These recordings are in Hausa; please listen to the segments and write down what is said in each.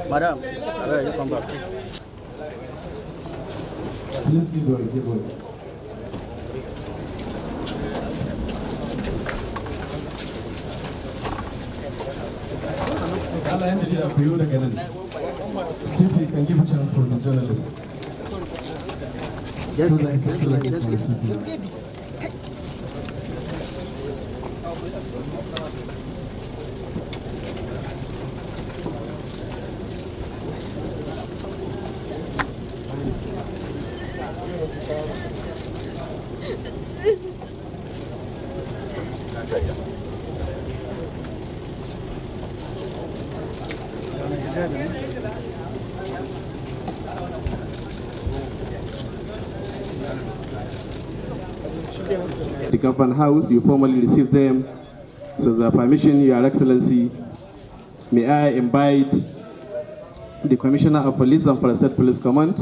Madam, where you come back? Please give way. I'll end it up for you again. Simply can give a chance for the journalist. The Government House, you formally received them. So, the permission, Your Excellency, may I invite the Commissioner of Police and State Police Command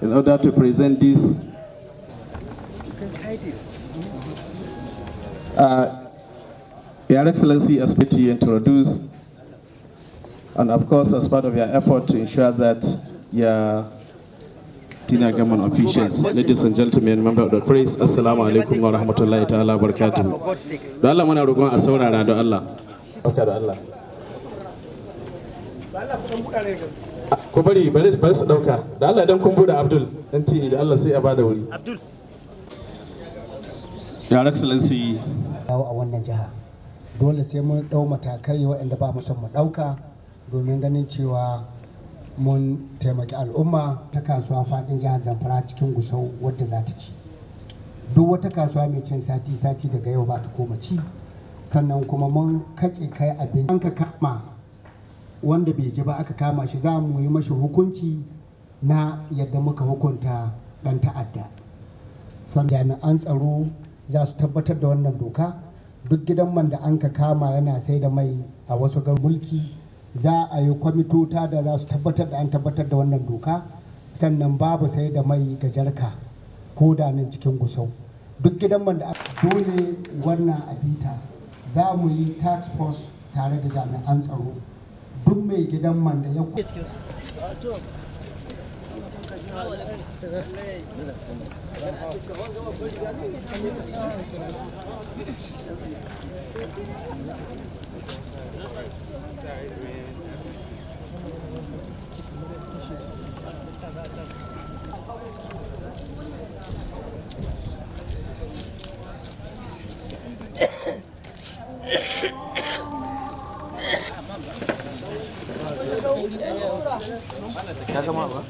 in order to present this. Your Excellency, as to introduce, and of course, as part of your effort to ensure that your senior government officials, ladies and gentlemen, member of the press, assalamu alaikum wa rahmatullahi ta'ala wa barakatuh. Da Allah muna roƙon a saurara da Allah. Barka da Allah. Ku bari su dauka. Da Allah idan kun bude Abdul dan ti da Allah sai a bada wuri. Abdul. Your Excellency. A wannan jiha. Dole sai mun dau matakai waɗanda ba mu son mu dauka domin ganin cewa mun taimaki al'umma ta kasuwa faɗin jihar Zamfara cikin Gusau wadda za ta ci. Duk wata kasuwa mai cin sati daga yau ba ta koma ci. Sannan kuma mun kace kai abin an ka kama wanda bai ji ba aka kama shi za mu yi mashi hukunci na yadda muka hukunta ɗan ta'adda. Son jami'an tsaro za su tabbatar da wannan doka. Duk gidan man da an ka kama yana sai da mai a wasu mulki za a yi kwamitota da za su tabbatar da an tabbatar da wannan doka. Sannan babu sai da mai ga jarka ko da nan cikin Gusau. Duk gidan man da dole wannan abita za mu yi task force tare da jami'an tsaro. Duk mai gidan man da ya Ya gama ba?